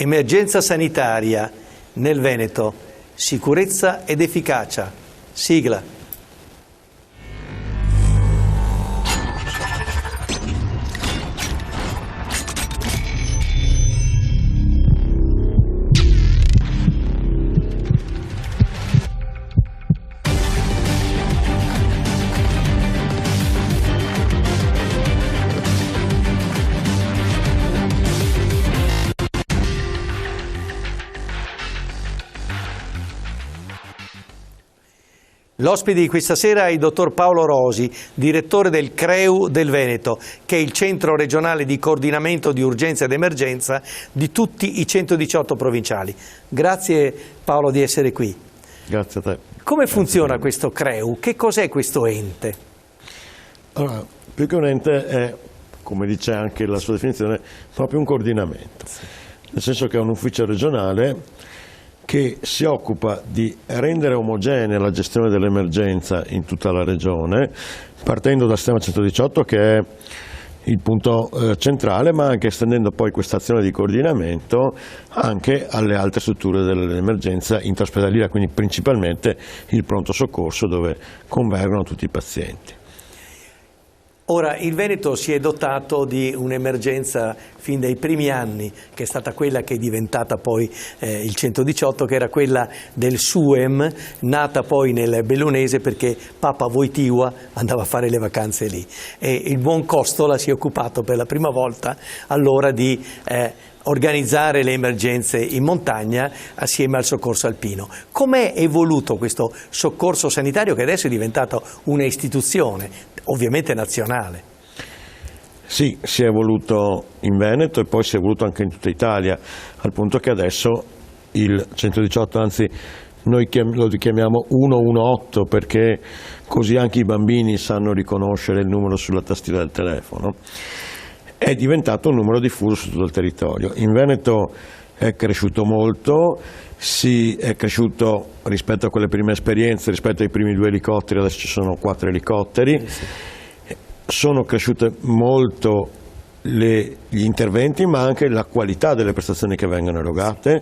Emergenza sanitaria nel Veneto, sicurezza ed efficacia. Sigla. L'ospite di questa sera è il dottor Paolo Rosi, direttore del CREU del Veneto, che è il centro regionale di coordinamento di urgenza ed emergenza di tutti i 118 provinciali. Grazie Paolo di essere qui. Grazie a te. Come funziona questo CREU? Che cos'è questo ente? Allora, più che un ente è, come dice anche la sua definizione, proprio un coordinamento. Nel senso che è un ufficio regionale che si occupa di rendere omogenea la gestione dell'emergenza in tutta la regione, partendo dal sistema 118 che è il punto centrale, ma anche estendendo poi questa azione di coordinamento anche alle altre strutture dell'emergenza intraospedaliera, quindi principalmente il pronto soccorso dove convergono tutti i pazienti. Ora, il Veneto si è dotato di un'emergenza fin dai primi anni, che è stata quella che è diventata poi il 118, che era quella del SUEM, nata poi nel Bellunese perché Papa Wojtyła andava a fare le vacanze lì. E il buon Costola si è occupato per la prima volta allora di organizzare le emergenze in montagna assieme al soccorso alpino. Com'è evoluto questo soccorso sanitario che adesso è diventato una istituzione, ovviamente nazionale? Sì, si è evoluto in Veneto e poi si è evoluto anche in tutta Italia, al punto che adesso il 118, anzi noi lo chiamiamo 118 perché così anche i bambini sanno riconoscere il numero sulla tastiera del telefono, è diventato un numero diffuso su tutto il territorio. In Veneto è cresciuto molto, è cresciuto rispetto a quelle prime esperienze, rispetto ai primi 2 elicotteri, adesso ci sono 4 elicotteri, sono cresciute molto gli interventi ma anche la qualità delle prestazioni che vengono erogate.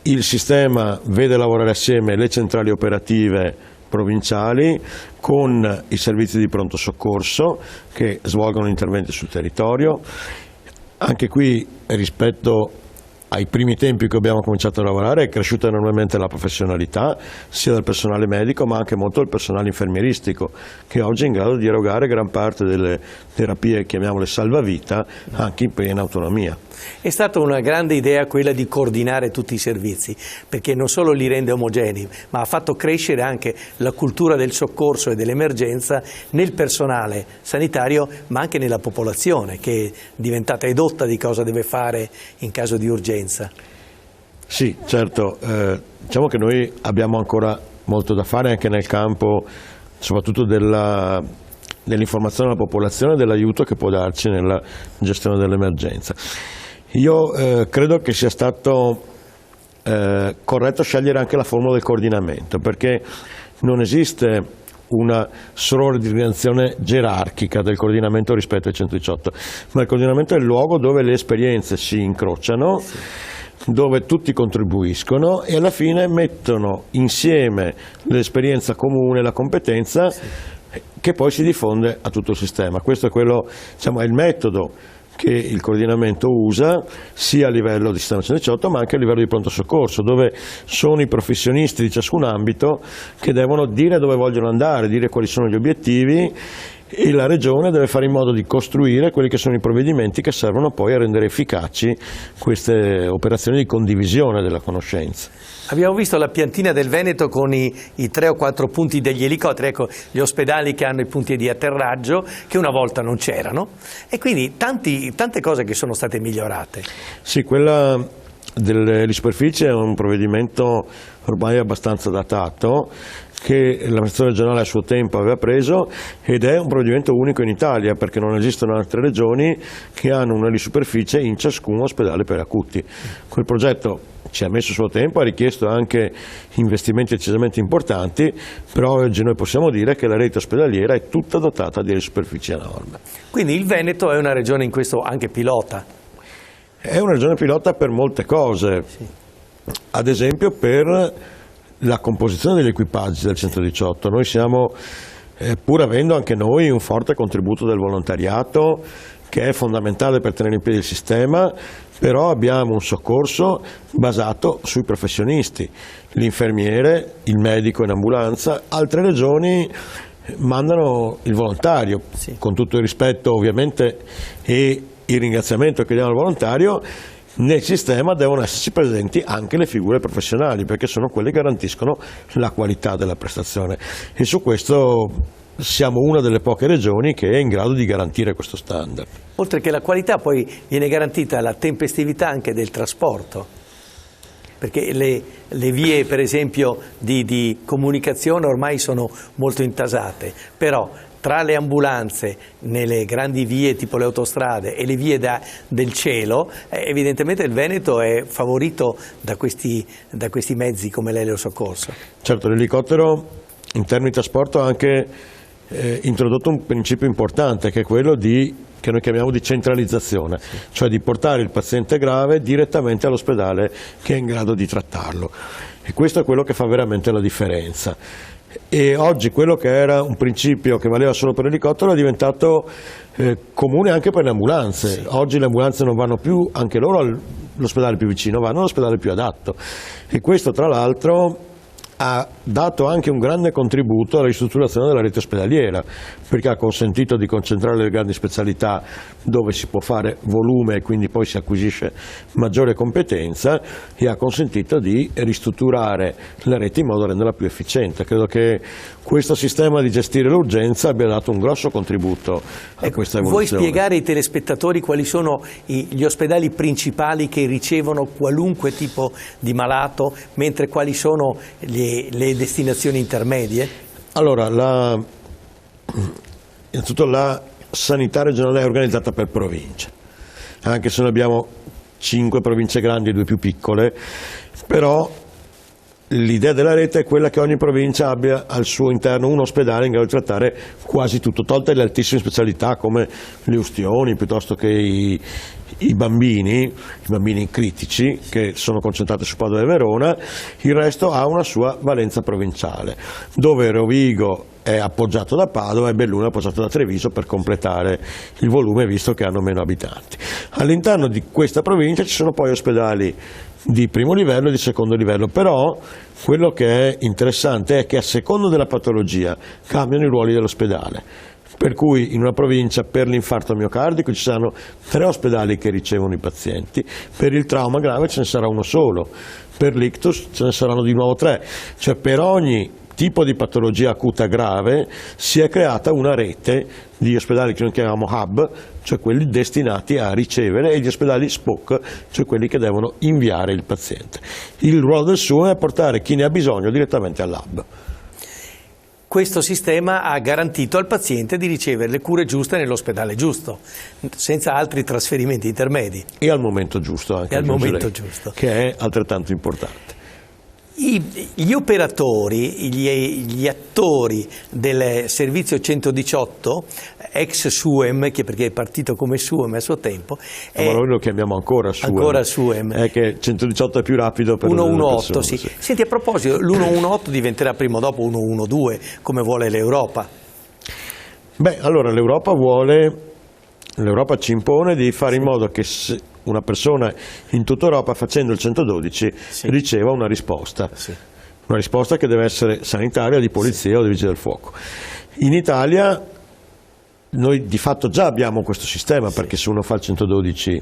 Il sistema vede lavorare assieme le centrali operative provinciali con i servizi di pronto soccorso che svolgono interventi sul territorio. Anche qui rispetto ai primi tempi che abbiamo cominciato a lavorare è cresciuta enormemente la professionalità sia del personale medico ma anche molto del personale infermieristico che oggi è in grado di erogare gran parte delle terapie, chiamiamole salvavita, anche in piena autonomia. È stata una grande idea quella di coordinare tutti i servizi, perché non solo li rende omogenei, ma ha fatto crescere anche la cultura del soccorso e dell'emergenza nel personale sanitario, ma anche nella popolazione, che è diventata edotta di cosa deve fare in caso di urgenza. Sì, certo, diciamo che noi abbiamo ancora molto da fare anche nel campo, soprattutto dell'informazione alla popolazione e dell'aiuto che può darci nella gestione dell'emergenza. Io credo che sia stato corretto scegliere anche la formula del coordinamento, perché non esiste una sovrordinazione gerarchica del coordinamento rispetto ai 118, ma il coordinamento è il luogo dove le esperienze si incrociano, dove tutti contribuiscono e alla fine mettono insieme l'esperienza comune, la competenza, che poi si diffonde a tutto il sistema. Questo è quello, diciamo, è il metodo che il coordinamento usa sia a livello di sistema 118 ma anche a livello di pronto soccorso, dove sono i professionisti di ciascun ambito che devono dire dove vogliono andare, dire quali sono gli obiettivi, e la Regione deve fare in modo di costruire quelli che sono i provvedimenti che servono poi a rendere efficaci queste operazioni di condivisione della conoscenza. Abbiamo visto la piantina del Veneto con i 3 o 4 punti degli elicotteri, ecco, gli ospedali che hanno i punti di atterraggio che una volta non c'erano, e quindi tante cose che sono state migliorate. Sì, quella delle superfici è un provvedimento ormai abbastanza datato che l'amministrazione regionale a suo tempo aveva preso ed è un provvedimento unico in Italia perché non esistono altre regioni che hanno una superficie in ciascun ospedale per acuti. Quel progetto ci ha messo il suo tempo, ha richiesto anche investimenti decisamente importanti, però oggi noi possiamo dire che la rete ospedaliera è tutta dotata di superfici a norma. Quindi il Veneto è una regione in questo anche pilota. È una regione pilota per molte cose, ad esempio per la composizione degli equipaggi del 118. Noi siamo, pur avendo anche noi un forte contributo del volontariato, che è fondamentale per tenere in piedi il sistema, però abbiamo un soccorso basato sui professionisti, l'infermiere, il medico in ambulanza. Altre regioni mandano il volontario, con tutto il rispetto ovviamente e il ringraziamento che diamo al volontario. Nel sistema devono esserci presenti anche le figure professionali, perché sono quelle che garantiscono la qualità della prestazione, e su questo siamo una delle poche regioni che è in grado di garantire questo standard. Oltre che la qualità, poi viene garantita la tempestività anche del trasporto, perché le vie per esempio di comunicazione ormai sono molto intasate, però tra le ambulanze nelle grandi vie tipo le autostrade e le vie del cielo, evidentemente il Veneto è favorito da questi mezzi come l'aerosoccorso. Certo, l'elicottero in termini di trasporto ha anche introdotto un principio importante, che è quello che noi chiamiamo di centralizzazione, cioè di portare il paziente grave direttamente all'ospedale che è in grado di trattarlo, e questo è quello che fa veramente la differenza. E oggi quello che era un principio che valeva solo per l'elicottero è diventato comune anche per le ambulanze. Oggi le ambulanze non vanno più anche loro all'ospedale più vicino, vanno all'ospedale più adatto, e questo tra l'altro ha dato anche un grande contributo alla ristrutturazione della rete ospedaliera, perché ha consentito di concentrare le grandi specialità dove si può fare volume e quindi poi si acquisisce maggiore competenza, e ha consentito di ristrutturare la rete in modo da renderla più efficiente. Credo che questo sistema di gestire l'urgenza abbia dato un grosso contributo a questa evoluzione. Vuoi spiegare ai telespettatori quali sono gli ospedali principali che ricevono qualunque tipo di malato, mentre quali sono le destinazioni intermedie? Allora, innanzitutto la sanità regionale è organizzata per province, anche se noi abbiamo 5 province grandi e 2 più piccole, però l'idea della rete è quella che ogni provincia abbia al suo interno un ospedale in grado di trattare quasi tutto, tolte le altissime specialità come le ustioni piuttosto che i bambini critici, che sono concentrati su Padova e Verona. Il resto ha una sua valenza provinciale, dove Rovigo è appoggiato da Padova e Belluno è appoggiato da Treviso per completare il volume, visto che hanno meno abitanti. All'interno di questa provincia ci sono poi ospedali di primo livello e di secondo livello, però quello che è interessante è che a seconda della patologia cambiano i ruoli dell'ospedale. Per cui in una provincia per l'infarto miocardico ci saranno 3 ospedali che ricevono i pazienti, per il trauma grave ce ne sarà uno solo, per l'ictus ce ne saranno di nuovo 3, cioè per ogni tipo di patologia acuta grave si è creata una rete di ospedali che noi chiamiamo hub, cioè quelli destinati a ricevere, e gli ospedali SPOC, cioè quelli che devono inviare il paziente. Il ruolo del suo è portare chi ne ha bisogno direttamente all'hub. Questo sistema ha garantito al paziente di ricevere le cure giuste nell'ospedale giusto, senza altri trasferimenti intermedi. E al momento giusto anche. E al momento giusto. Che è altrettanto importante. Gli operatori, gli attori del servizio 118, ex SUEM, perché è partito come SUEM a suo tempo, ma noi lo chiamiamo ancora SUEM. Ancora SUEM. È che 118 è più rapido per 118, sì. Senti, a proposito, l'118 diventerà prima o dopo 112, come vuole l'Europa? Beh, allora l'Europa ci impone di fare in modo che una persona in tutta Europa facendo il 112 riceva una risposta, una risposta che deve essere sanitaria, di polizia o di vigili del fuoco. In Italia noi di fatto già abbiamo questo sistema, perché se uno fa il 112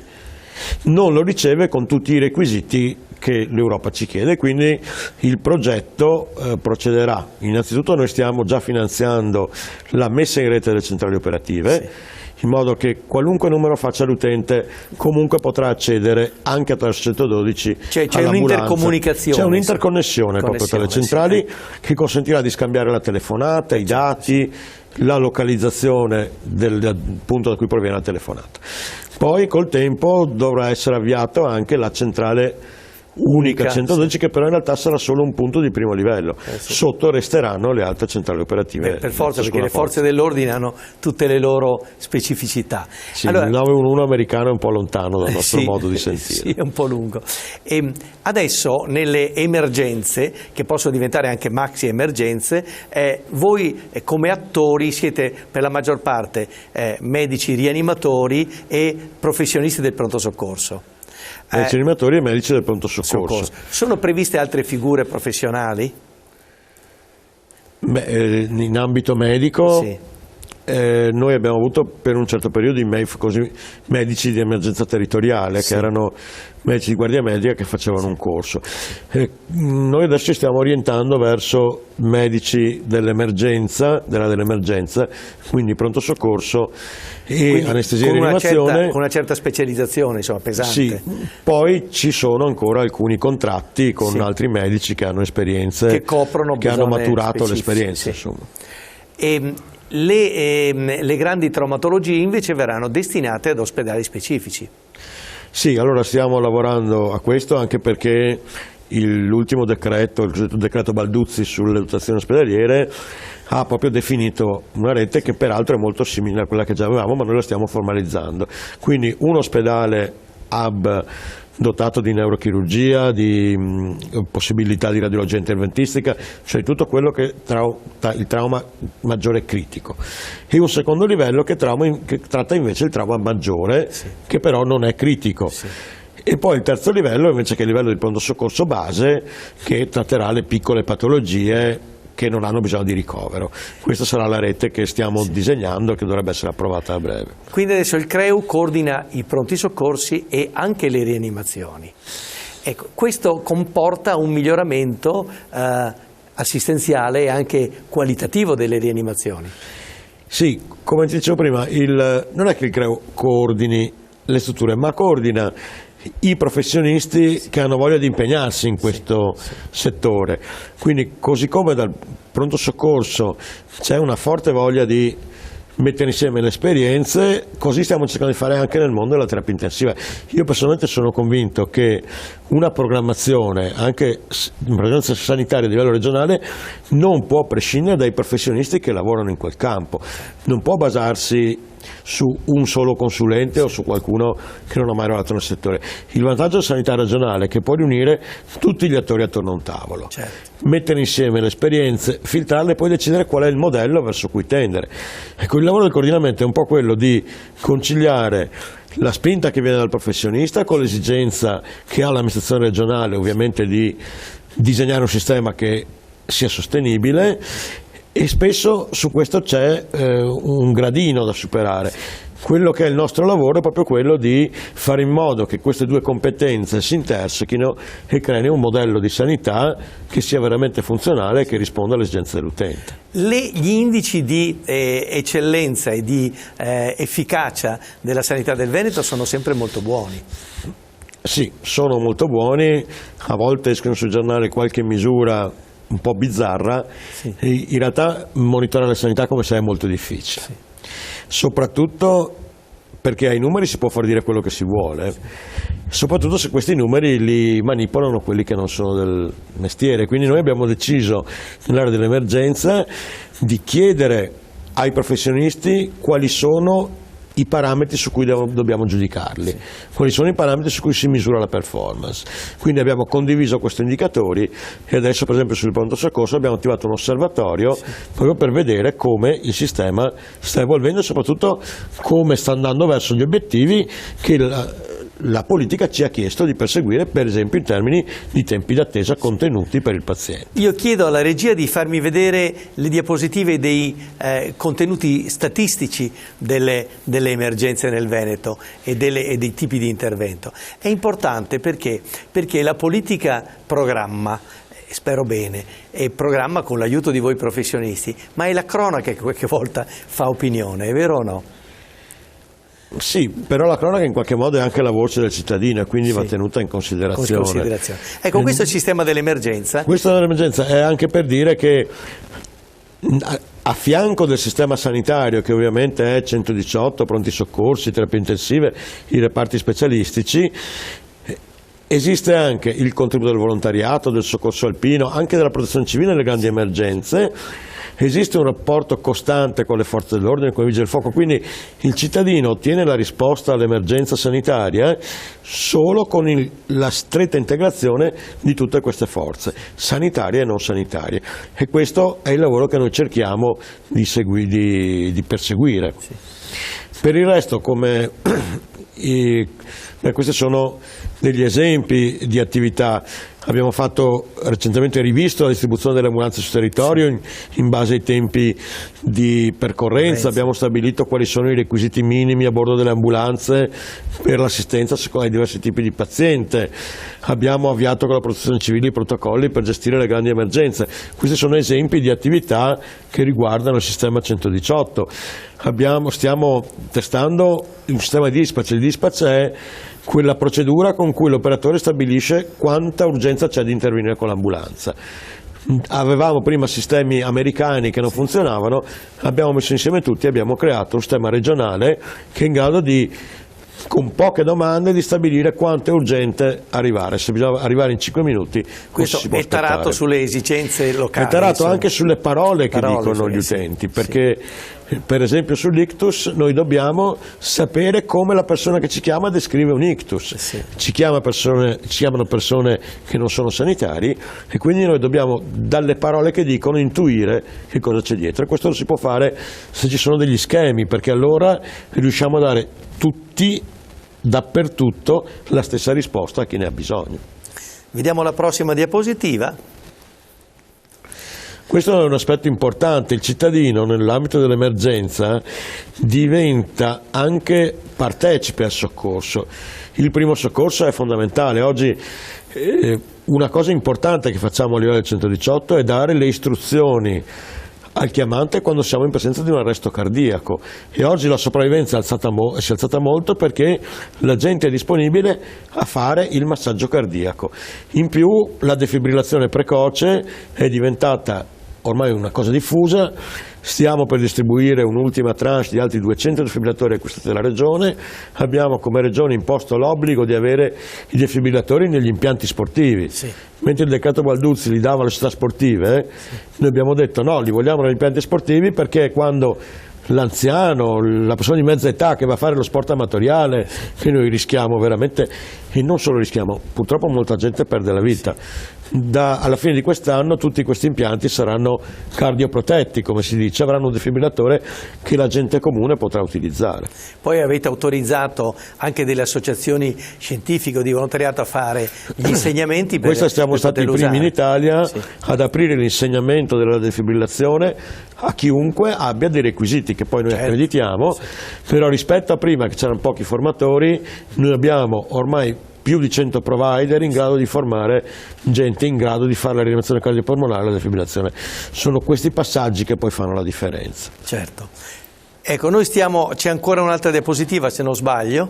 non lo riceve con tutti i requisiti che l'Europa ci chiede, quindi il progetto procederà. Innanzitutto noi stiamo già finanziando la messa in rete delle centrali operative, in modo che qualunque numero faccia l'utente comunque potrà accedere anche attraverso 112 c'è un'intercomunicazione, c'è un'interconnessione proprio tra le centrali che consentirà di scambiare la telefonata, i dati, la localizzazione del punto da cui proviene la telefonata. Poi col tempo dovrà essere avviato anche la centrale unica 112, che però in realtà sarà solo un punto di primo livello. Sì. Sotto resteranno le altre centrali operative. Per forza, perché le forze dell'ordine hanno tutte le loro specificità. Sì, allora, il 911 americano è un po' lontano dal nostro modo di sentire. Sì, è un po' lungo. E adesso nelle emergenze, che possono diventare anche maxi emergenze, voi come attori siete per la maggior parte medici rianimatori e professionisti del pronto soccorso. Medici rianimatori e medici del pronto soccorso. Sono previste altre figure professionali? Beh, in ambito medico, Sì. noi abbiamo avuto per un certo periodo i medici di emergenza territoriale, Sì. che erano medici di guardia medica che facevano un corso. Noi adesso ci stiamo orientando verso medici dell'emergenza, quindi pronto soccorso e Quindi anestesia e con rianimazione. con una certa specializzazione, insomma, pesante. Sì, poi ci sono ancora alcuni contratti con Sì. altri medici che hanno esperienze, Che coprono che hanno bisogni maturato specifici, l'esperienza. sì. Insomma. E le grandi traumatologie invece verranno destinate ad ospedali specifici. Sì, allora stiamo lavorando a questo, anche perché l'ultimo decreto, il cosiddetto decreto Balduzzi sulle dotazioni ospedaliere, ha proprio definito una rete che peraltro è molto simile a quella che già avevamo, ma noi la stiamo formalizzando. Quindi un ospedale hub dotato di neurochirurgia, di possibilità di radiologia interventistica, cioè tutto quello che il trauma maggiore critico, e un secondo livello che tratta invece il trauma maggiore, Sì. che però non è critico. Sì. E poi il terzo livello invece, che è il livello di pronto soccorso base, che tratterà le piccole patologie che non hanno bisogno di ricovero. Questa sarà la rete che stiamo disegnando e che dovrebbe essere approvata a breve. Quindi adesso il CREU coordina i pronti soccorsi e anche le rianimazioni. Ecco, questo comporta un miglioramento assistenziale e anche qualitativo delle rianimazioni. Sì, come ti dicevo prima, non è che il CREU coordini le strutture, ma coordina i professionisti che hanno voglia di impegnarsi in questo settore. Quindi, così come dal pronto soccorso c'è una forte voglia di mettere insieme le esperienze, così stiamo cercando di fare anche nel mondo della terapia intensiva. Io personalmente sono convinto che una programmazione, anche in presenza sanitaria a livello regionale, non può prescindere dai professionisti che lavorano in quel campo, non può basarsi su un solo consulente o su qualcuno che non ha mai lavorato nel settore. Il vantaggio della sanità regionale è che può riunire tutti gli attori attorno a un tavolo, Certo. mettere insieme le esperienze, filtrarle e poi decidere qual è il modello verso cui tendere. Ecco, il lavoro del coordinamento è un po' quello di conciliare la spinta che viene dal professionista con l'esigenza che ha l'amministrazione regionale, ovviamente, di disegnare un sistema che sia sostenibile, e spesso su questo c'è un gradino da superare. Quello che è il nostro lavoro è proprio quello di fare in modo che queste due competenze si intersechino e creino un modello di sanità che sia veramente funzionale e che risponda alle esigenze dell'utente. Gli indici di eccellenza e di efficacia della sanità del Veneto sono sempre molto buoni. Sì, sono molto buoni, a volte escono sui giornali qualche misura un po' bizzarra, Sì. In realtà monitorare la sanità, come sai, è molto difficile, Sì. soprattutto perché ai numeri si può far dire quello che si vuole, soprattutto se questi numeri li manipolano quelli che non sono del mestiere. Quindi noi abbiamo deciso nell'area dell'emergenza di chiedere ai professionisti quali sono i parametri su cui dobbiamo giudicarli, quali sono i parametri su cui si misura la performance. Quindi abbiamo condiviso questi indicatori e adesso, per esempio, sul pronto soccorso abbiamo attivato un osservatorio proprio per vedere come il sistema sta evolvendo e soprattutto come sta andando verso gli obiettivi che la politica ci ha chiesto di perseguire, per esempio in termini di tempi d'attesa contenuti per il paziente. Io chiedo alla regia di farmi vedere le diapositive dei contenuti statistici delle emergenze nel Veneto e dei tipi di intervento. È importante perché la politica programma, spero bene, e programma con l'aiuto di voi professionisti, ma è la cronaca che qualche volta fa opinione, è vero o no? Sì, però la cronaca in qualche modo è anche la voce del cittadino e quindi va tenuta in considerazione. Ecco, questo è il sistema dell'emergenza. Questo dell'emergenza è anche per dire che a fianco del sistema sanitario, che ovviamente è 118, pronti soccorsi, terapie intensive, i reparti specialistici, Esiste anche il contributo del volontariato, del soccorso alpino, anche della protezione civile nelle grandi emergenze. Esiste un rapporto costante con le forze dell'ordine, con i vigili del fuoco, quindi il cittadino ottiene la risposta all'emergenza sanitaria solo con la stretta integrazione di tutte queste forze, sanitarie e non sanitarie. E questo è il lavoro che noi cerchiamo di perseguire. Sì. Per il resto, questi sono degli esempi di attività. Abbiamo fatto recentemente rivisto la distribuzione delle ambulanze sul territorio in base ai tempi di percorrenza, abbiamo stabilito quali sono i requisiti minimi a bordo delle ambulanze per l'assistenza ai diversi tipi di paziente, abbiamo avviato con la protezione civile i protocolli per gestire le grandi emergenze. Questi sono esempi di attività che riguardano il sistema 118. Stiamo testando un sistema di dispatch. Il dispatch è quella procedura con cui l'operatore stabilisce quanta urgenza c'è di intervenire con l'ambulanza. Avevamo prima sistemi americani che non funzionavano, abbiamo messo insieme tutti e abbiamo creato un sistema regionale che è in grado di, con poche domande, di stabilire quanto è urgente arrivare. Se bisogna arrivare in 5 minuti, questo è tarato sulle esigenze locali. È tarato anche sulle parole che dicono gli utenti, perché per esempio sull'ictus noi dobbiamo sapere come la persona che ci chiama descrive un ictus. Ci chiamano persone che non sono sanitari e quindi noi dobbiamo dalle parole che dicono intuire che cosa c'è dietro, e questo lo si può fare se ci sono degli schemi, perché allora riusciamo a dare tutti, dappertutto, la stessa risposta a chi ne ha bisogno. Vediamo la prossima diapositiva. Questo è un aspetto importante. Il cittadino nell'ambito dell'emergenza diventa anche partecipe al soccorso. Il primo soccorso è fondamentale. Oggi una cosa importante che facciamo a livello del 118 è dare le istruzioni al chiamante quando siamo in presenza di un arresto cardiaco, e oggi la sopravvivenza si è alzata molto perché la gente è disponibile a fare il massaggio cardiaco. In più la defibrillazione precoce è diventata ormai una cosa diffusa. Stiamo per distribuire un'ultima tranche di altri 200 defibrillatori acquistati dalla Regione. Abbiamo come Regione imposto l'obbligo di avere i defibrillatori negli impianti sportivi. Mentre il decreto Balduzzi li dava alle società sportive, noi abbiamo detto no, li vogliamo negli impianti sportivi, perché quando l'anziano, la persona di mezza età che va a fare lo sport amatoriale, che noi rischiamo veramente, e non solo rischiamo, purtroppo molta gente perde la vita. Alla fine di quest'anno tutti questi impianti saranno cardioprotetti, come si dice, avranno un defibrillatore che la gente comune potrà utilizzare. Poi avete autorizzato anche delle associazioni scientifiche di volontariato a fare gli insegnamenti per Questo siamo stati i primi in Italia ad aprire l'insegnamento della defibrillazione a chiunque abbia dei requisiti che poi noi accreditiamo, però rispetto a prima che c'erano pochi formatori, noi abbiamo ormai più di 100 provider in grado di formare gente in grado di fare la rianimazione cardiopolmonare e la defibrillazione. Sono questi passaggi che poi fanno la differenza. Certo. Ecco, c'è ancora un'altra diapositiva se non sbaglio.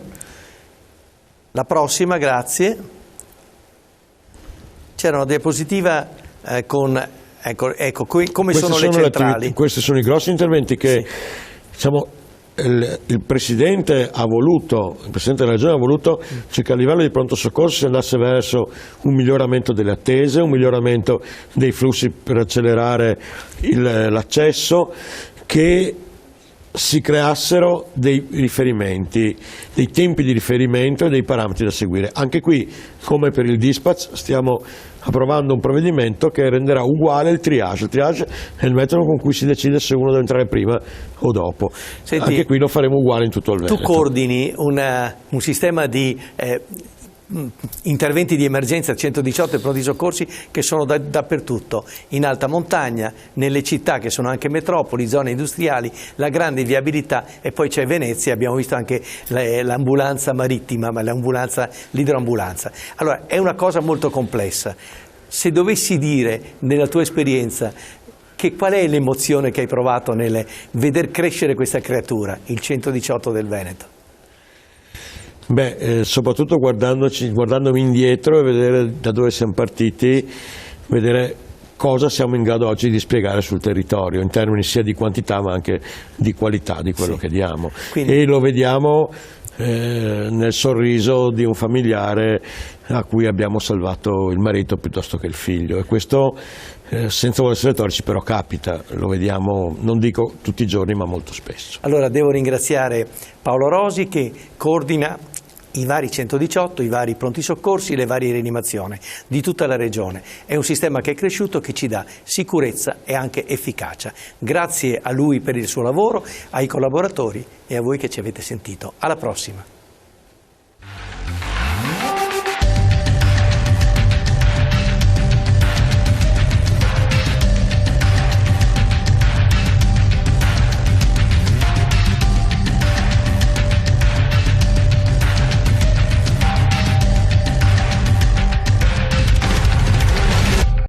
La prossima, grazie. C'era una diapositiva come sono le centrali. Questi sono i grossi interventi che diciamo, il Presidente della Regione ha voluto che a livello di pronto soccorso si andasse verso un miglioramento delle attese, un miglioramento dei flussi per accelerare l'accesso, che si creassero dei riferimenti, dei tempi di riferimento e dei parametri da seguire. Anche qui, come per il dispatch, stiamo approvando un provvedimento che renderà uguale il triage. Il triage è il metodo con cui si decide se uno deve entrare prima o dopo. Senti, anche qui lo faremo uguale in tutto il Veneto. Tu coordini un sistema di interventi di emergenza 118 e pronti soccorsi che sono dappertutto, in alta montagna, nelle città che sono anche metropoli, zone industriali, la grande viabilità, e poi c'è Venezia, abbiamo visto anche l'ambulanza marittima, ma l'idroambulanza. Allora è una cosa molto complessa. Se dovessi dire nella tua esperienza qual è l'emozione che hai provato nel veder crescere questa creatura, il 118 del Veneto? Guardandomi indietro e vedere da dove siamo partiti, vedere cosa siamo in grado oggi di spiegare sul territorio, in termini sia di quantità ma anche di qualità di quello che diamo. Quindi... E lo vediamo nel sorriso di un familiare a cui abbiamo salvato il marito piuttosto che il figlio, e questo senza voler essere retorici però capita, lo vediamo, non dico tutti i giorni ma molto spesso. Allora devo ringraziare Paolo Rosi che coordina i vari 118, i vari pronti soccorsi, le varie rianimazioni di tutta la regione. È un sistema che è cresciuto, che ci dà sicurezza e anche efficacia. Grazie a lui per il suo lavoro, ai collaboratori e a voi che ci avete sentito. Alla prossima.